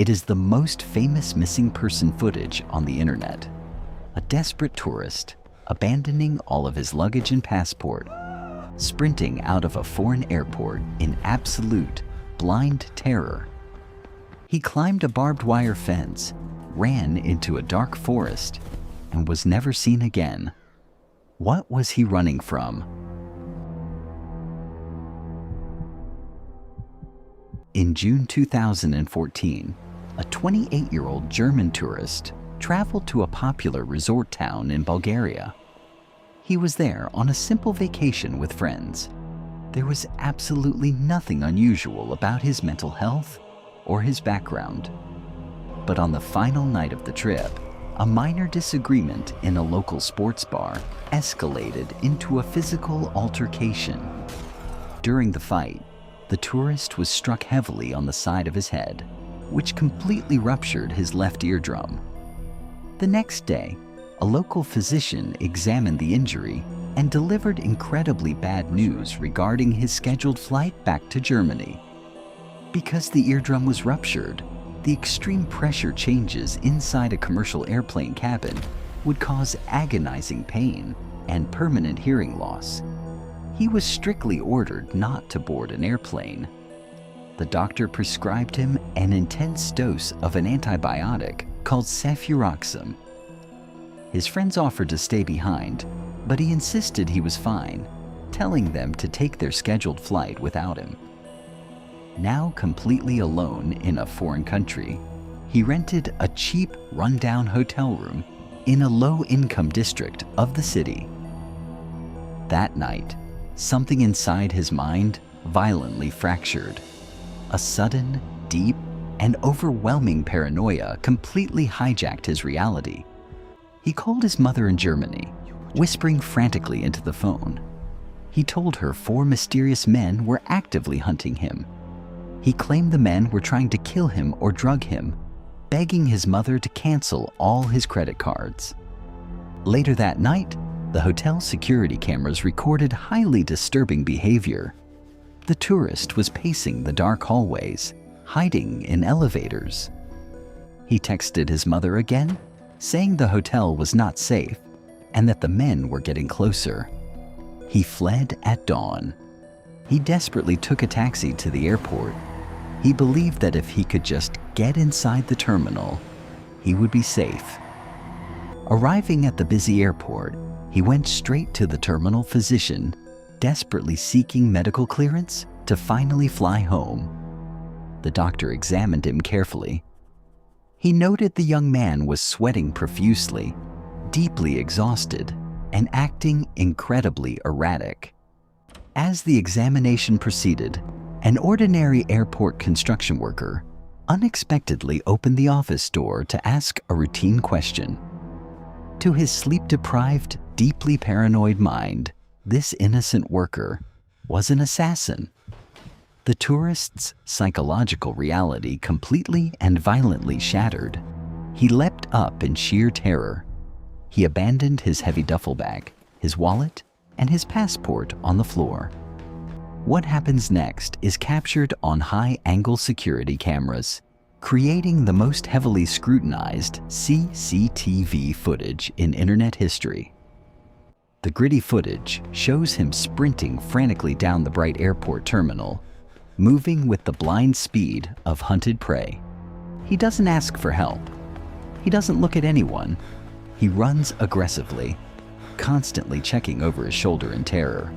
It is the most famous missing person footage on the internet. A desperate tourist, abandoning all of his luggage and passport, sprinting out of a foreign airport in absolute blind terror. He climbed a barbed wire fence, ran into a dark forest, and was never seen again. What was he running from? In June 2014, a 28-year-old German tourist traveled to a popular resort town in Bulgaria. He was there on a simple vacation with friends. There was absolutely nothing unusual about his mental health or his background. But on the final night of the trip, a minor disagreement in a local sports bar escalated into a physical altercation. During the fight, the tourist was struck heavily on the side of his head, which completely ruptured his left eardrum. The next day, a local physician examined the injury and delivered incredibly bad news regarding his scheduled flight back to Germany. Because the eardrum was ruptured, the extreme pressure changes inside a commercial airplane cabin would cause agonizing pain and permanent hearing loss. He was strictly ordered not to board an airplane. The doctor prescribed him an intense dose of an antibiotic called cefuroxime. His friends offered to stay behind, but he insisted he was fine, telling them to take their scheduled flight without him. Now completely alone in a foreign country, he rented a cheap, rundown hotel room in a low-income district of the city. That night, something inside his mind violently fractured. A sudden, deep, and overwhelming paranoia completely hijacked his reality. He called his mother in Germany, whispering frantically into the phone. He told her 4 mysterious men were actively hunting him. He claimed the men were trying to kill him or drug him, begging his mother to cancel all his credit cards. Later that night, the hotel security cameras recorded highly disturbing behavior. The tourist was pacing the dark hallways, hiding in elevators. He texted his mother again, saying the hotel was not safe and that the men were getting closer. He fled at dawn. He desperately took a taxi to the airport. He believed that if he could just get inside the terminal, he would be safe. Arriving at the busy airport, he went straight to the terminal physician, desperately seeking medical clearance to finally fly home. The doctor examined him carefully. He noted the young man was sweating profusely, deeply exhausted, and acting incredibly erratic. As the examination proceeded, an ordinary airport construction worker unexpectedly opened the office door to ask a routine question. To his sleep-deprived, deeply paranoid mind, this innocent worker was an assassin. The tourist's psychological reality completely and violently shattered. He leapt up in sheer terror. He abandoned his heavy duffel bag, his wallet, and his passport on the floor. What happens next is captured on high-angle security cameras, creating the most heavily scrutinized CCTV footage in internet history. The gritty footage shows him sprinting frantically down the bright airport terminal, moving with the blind speed of hunted prey. He doesn't ask for help. He doesn't look at anyone. He runs aggressively, constantly checking over his shoulder in terror.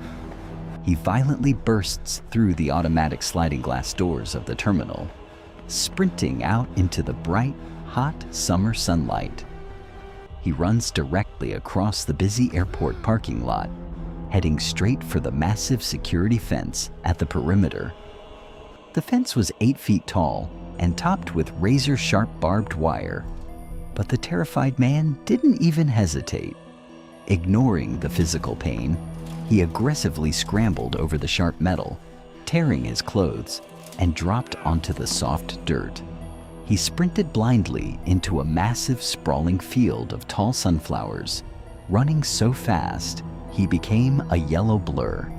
He violently bursts through the automatic sliding glass doors of the terminal, sprinting out into the bright, hot summer sunlight. He runs directly across the busy airport parking lot, heading straight for the massive security fence at the perimeter. The fence was 8 feet tall and topped with razor-sharp barbed wire, but the terrified man didn't even hesitate. Ignoring the physical pain, he aggressively scrambled over the sharp metal, tearing his clothes, and dropped onto the soft dirt. He sprinted blindly into a massive, sprawling field of tall sunflowers, running so fast he became a yellow blur.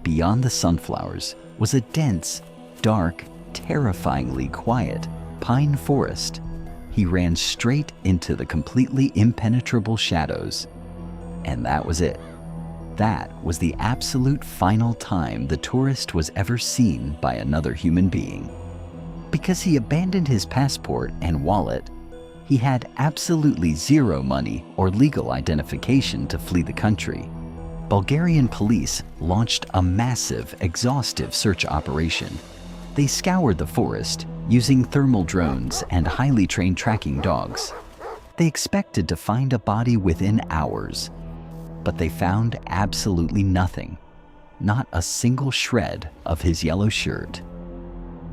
Beyond the sunflowers was a dense, dark, terrifyingly quiet, pine forest. He ran straight into the completely impenetrable shadows. And that was it. That was the absolute final time the tourist was ever seen by another human being. Because he abandoned his passport and wallet, he had absolutely zero money or legal identification to flee the country. Bulgarian police launched a massive, exhaustive search operation. They scoured the forest using thermal drones and highly trained tracking dogs. They expected to find a body within hours, but they found absolutely nothing, not a single shred of his yellow shirt.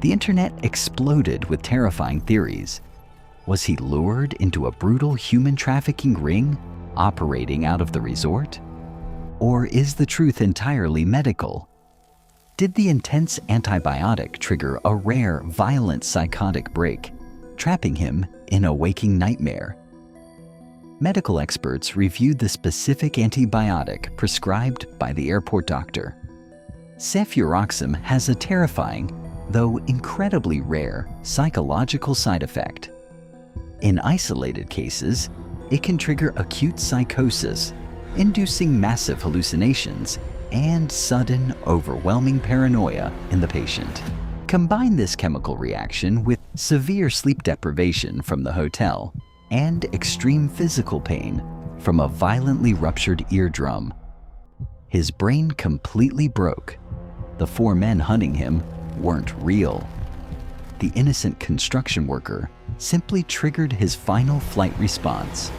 The internet exploded with terrifying theories. Was he lured into a brutal human trafficking ring operating out of the resort? Or is the truth entirely medical? Did the intense antibiotic trigger a rare, violent psychotic break, trapping him in a waking nightmare? Medical experts reviewed the specific antibiotic prescribed by the airport doctor. Cefuroxime has a terrifying, though incredibly rare, psychological side effect. In isolated cases, it can trigger acute psychosis, inducing massive hallucinations and sudden, overwhelming paranoia in the patient. Combine this chemical reaction with severe sleep deprivation from the hotel and extreme physical pain from a violently ruptured eardrum. His brain completely broke. The 4 men hunting him weren't real. The innocent construction worker simply triggered his final flight response.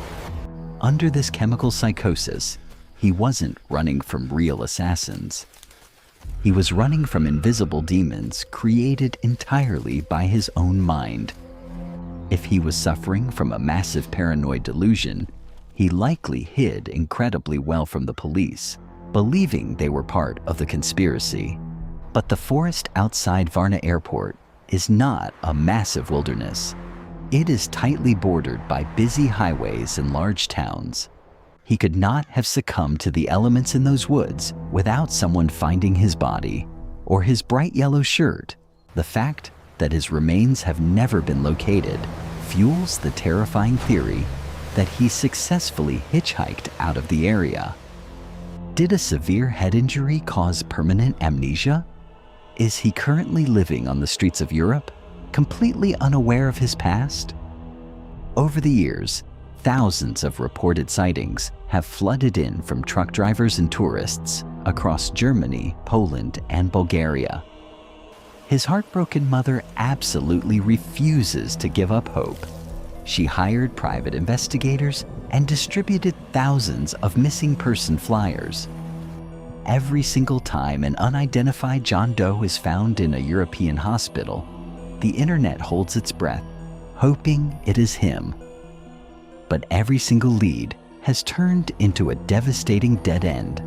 Under this chemical psychosis, he wasn't running from real assassins. He was running from invisible demons created entirely by his own mind. If he was suffering from a massive paranoid delusion, he likely hid incredibly well from the police, believing they were part of the conspiracy. But the forest outside Varna Airport is not a massive wilderness. It is tightly bordered by busy highways and large towns. He could not have succumbed to the elements in those woods without someone finding his body or his bright yellow shirt. The fact that his remains have never been located fuels the terrifying theory that he successfully hitchhiked out of the area. Did a severe head injury cause permanent amnesia? Is he currently living on the streets of Europe, completely unaware of his past? Over the years, thousands of reported sightings have flooded in from truck drivers and tourists across Germany, Poland, and Bulgaria. His heartbroken mother absolutely refuses to give up hope. She hired private investigators and distributed thousands of missing person flyers. Every single time an unidentified John Doe is found in a European hospital, the internet holds its breath, hoping it is him. But every single lead has turned into a devastating dead end.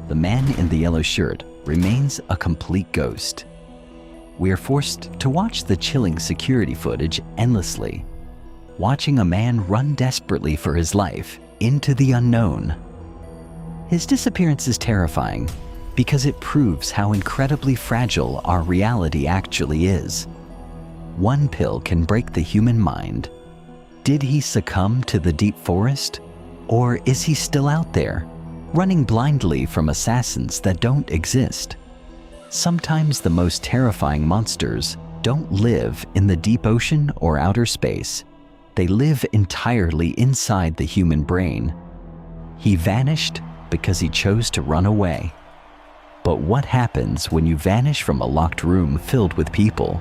The man in the yellow shirt remains a complete ghost. We are forced to watch the chilling security footage endlessly, watching a man run desperately for his life into the unknown. His disappearance is terrifying because it proves how incredibly fragile our reality actually is. One pill can break the human mind. Did he succumb to the deep forest? Or is he still out there, running blindly from assassins that don't exist? Sometimes the most terrifying monsters don't live in the deep ocean or outer space. They live entirely inside the human brain. He vanished because he chose to run away. But what happens when you vanish from a locked room filled with people?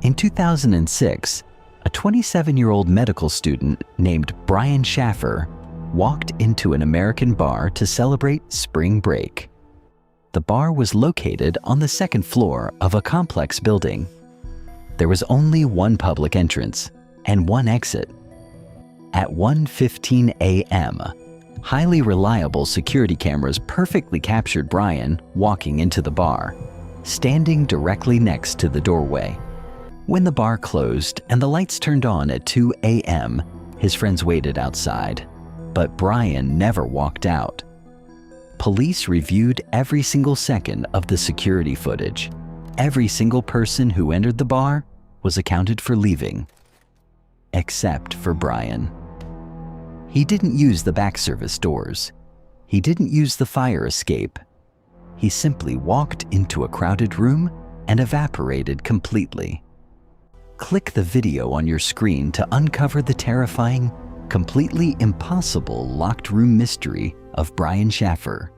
In 2006, a 27-year-old medical student named Brian Schaffer walked into an American bar to celebrate spring break. The bar was located on the second floor of a complex building. There was only one public entrance and one exit. At 1:15 a.m., highly reliable security cameras perfectly captured Brian walking into the bar, standing directly next to the doorway. When the bar closed and the lights turned on at 2 a.m., his friends waited outside, but Brian never walked out. Police reviewed every single second of the security footage. Every single person who entered the bar was accounted for leaving, except for Brian. He didn't use the back service doors. He didn't use the fire escape. He simply walked into a crowded room and evaporated completely. Click the video on your screen to uncover the terrifying, completely impossible locked room mystery of Brian Schaffer.